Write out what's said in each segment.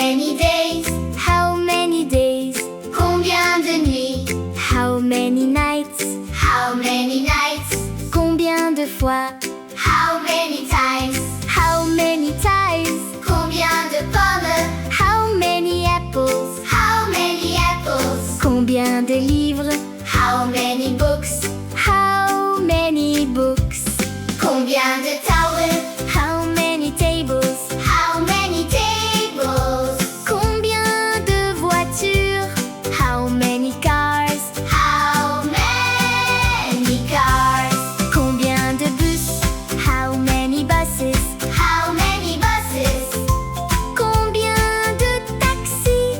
many days? How many days? Combien de nuits? How many nights? How many nights? Combien de fois? How many times? How many ties? Combien de pommes? How many apples? How many apples? Combien de livres? How many books? How many books? Combien de towels? How many tables? How many tables? Combien de voitures? How many cars? How many cars? Combien de bus? How many buses? How many buses? Combien de taxis?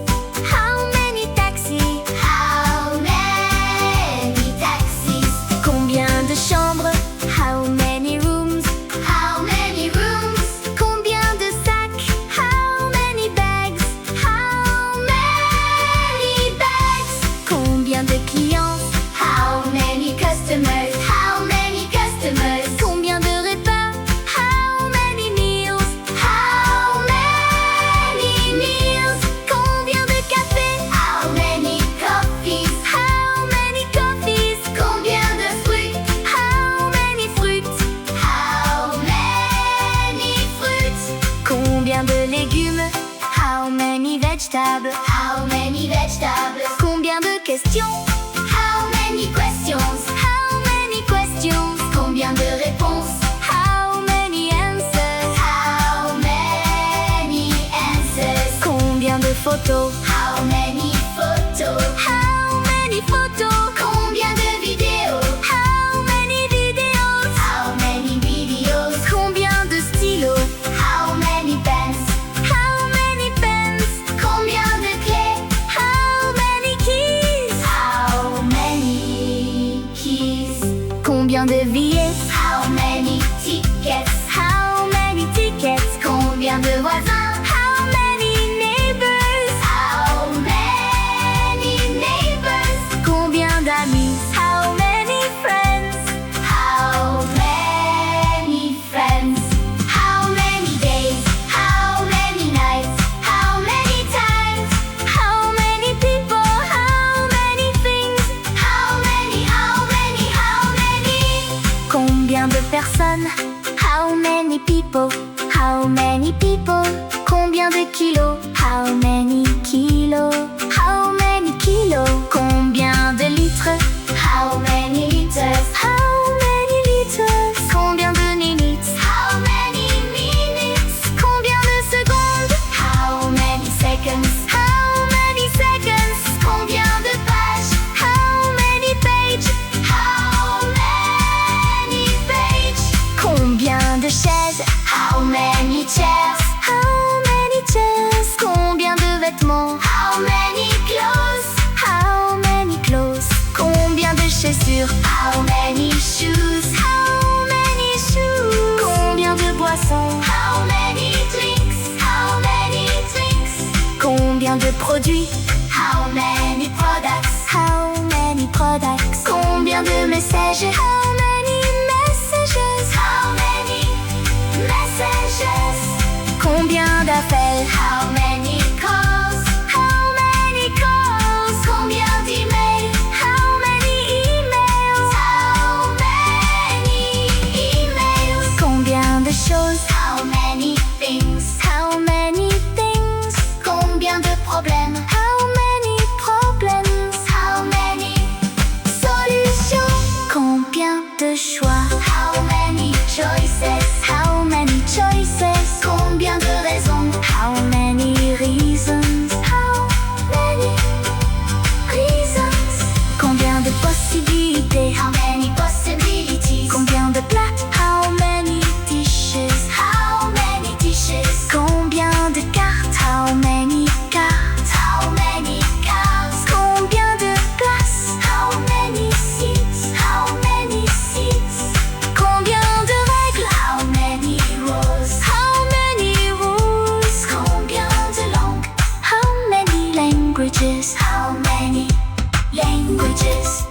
How many taxis? How many taxis? Combien de chambres? How many rooms? How many rooms? Combien de sacs? How many bags? How many bags? Combien de clients? How many customers? How many customers? Combien de repas? How many meals? How many meals? Combien de cafés? How many coffees? How many coffees? Combien de fruits? How many fruits? How many fruits? Combien de légumes? How many vegetables? How many vegetables? Combien de questions? How many questions? How many questions? Combien de réponses? How many answers? How many answers? Combien de photos? How many photos? How many photos? Combien de vidéos? How many videos? How many videos? Combien de stylos? How many pens? How many pens? Combien de clés? How many keys? How many keys? Combien de billets? How many tickets? How many tickets? Combien de voisins? How many neighbors? How many neighbors? Combien d'amis? How many friends? How many friends? How many days? How many nights? How many times? How many people? How many things? How many? Combien de personnes? How many people? How many people? Combien de kilos? How many kilos? How many kilos? Combien de litres? How many liters? How many liters? Combien de minutes? How many minutes? Combien de secondes? How many seconds? How many seconds? Combien de pages? How many pages? How many pages? Combien de chaises? How many chairs? How many chairs? Combien de vêtements? How many clothes? How many clothes? Combien de chaussures? How many shoes? How many shoes? Combien de boissons? How many drinks? How many drinks? Combien de produits? How many products? How many products? Combien de messages? How many messages? How many messages? Combien d'appels? How many calls? How many calls? Combien d'emails? How many emails? How many emails? Combien de choses? How many things? How many things? Combien de problèmes? How many problems? How many Solutions? Combien de choix? How many choices? How many choices? Combien de raisons? How many reasons? How many reasons? Combien de possibilités? How many possibilities? Combien de plats? How many dishes? How many dishes? Combien de cartes? How many cards? How many cars? Combien de places? How many seats? How many seats? Combien de règles? How many rules? How many rules? Combien de langues? How many languages? How many languages?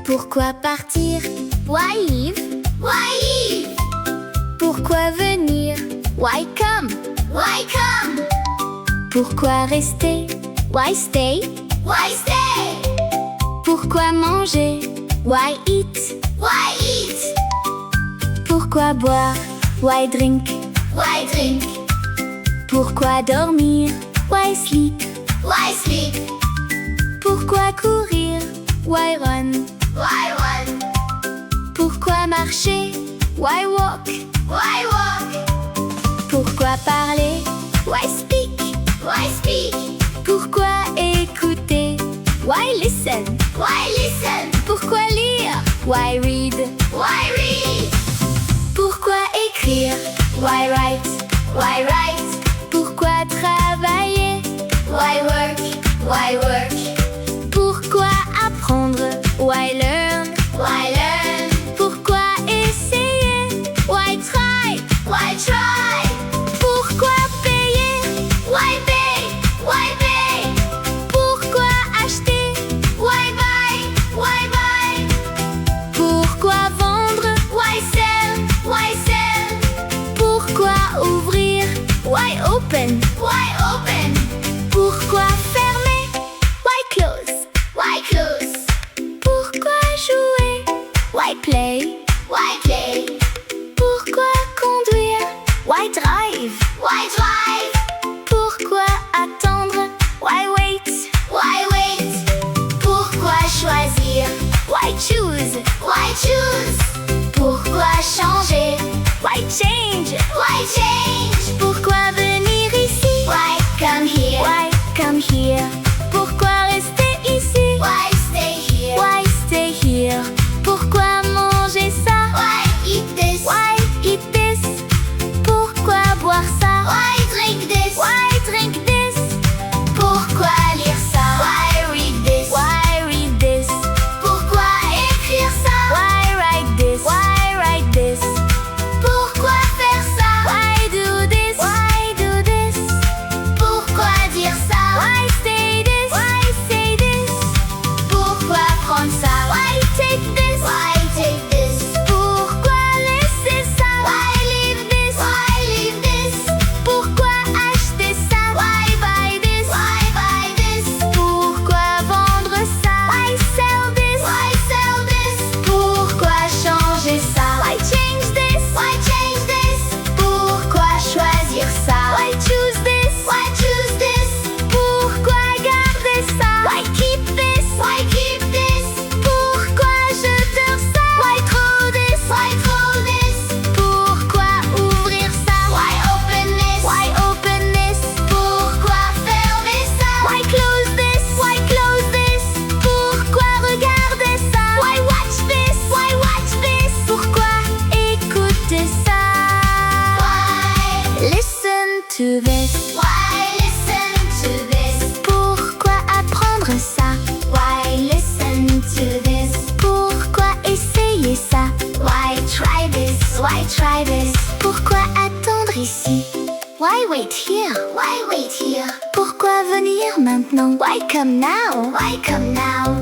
Pourquoi partir? Why leave? Why leave? Pourquoi venir? Why come? Why come? Pourquoi rester? Why stay? Why stay? Pourquoi manger? Why eat? Why eat? Pourquoi boire? Why drink? Why drink? Pourquoi dormir? Why sleep? Why sleep? Pourquoi courir? Why run? Why run? Pourquoi marcher? Why walk? Why walk? Pourquoi parler? Why speak? Why speak? Pourquoi écouter? Why listen? Why listen? Pourquoi lire? Why read? Why read? Pourquoi écrire? Why write? Why write? Pourquoi travailler? Why work? Why work? Pourquoi apprendre? Why learn? Why learn? Pourquoi essayer? Why try? Why try? Pourquoi payer? Why pay? Why pay? Pourquoi acheter? Why buy? Why buy? Pourquoi vendre? Why sell? Why sell? Pourquoi ouvrir? Why open? Why open? Pourquoi fermer? Why close? Why close? Pourquoi jouer? Why play? Why play? Pourquoi conduire? Why drive? Why drive? Pourquoi attendre? Why wait? Why wait? Pourquoi choisir? Why choose? Why choose? Pourquoi changer? Why change? Why change? Pourquoi venir ici? Why come here? Why come here? Pourquoi rester ici? Why stay here? Why stay here? Pourquoi manger ça? Why eat this? Why eat this? Pourquoi boire ça? Why drink this? Why drink this? Pourquoi lire ça? Why read this? Why read this? Pourquoi écrire ça? Why write this? Why write this? Pourquoi faire ça? Why do this? Why do this? Pourquoi dire ça? Why say this? Why say this? Pourquoi prendre ça? Why take this? Why take this? Pourquoi laisser ça? Why leave this? Why leave this? Pourquoi acheter ça? Why buy this? Why buy this? Pourquoi vendre ça? Why sell this? Why sell this? Pourquoi changer ça? Why change this? Why change this? Pourquoi choisir ça? Why choose this? Why choose this? Pourquoi garder ça? Why keep this? Why keep this? Pourquoi jeter ça? Why throw this? Why throw this? Pourquoi ouvrir ça? Why open this? Why open this? Pourquoi fermer ça? Why close this? Why close this? Pourquoi regarder ça? Why watch this? Why watch this? Pourquoi écouter ça? Why Listen to this. Why listen to this? Pourquoi apprendre ça? Why listen to this? Pourquoi essayer ça? Why try this? Why try this? Pourquoi attendre ici? Why wait here? Why wait here? Pourquoi venir maintenant? Why come now? Why come now?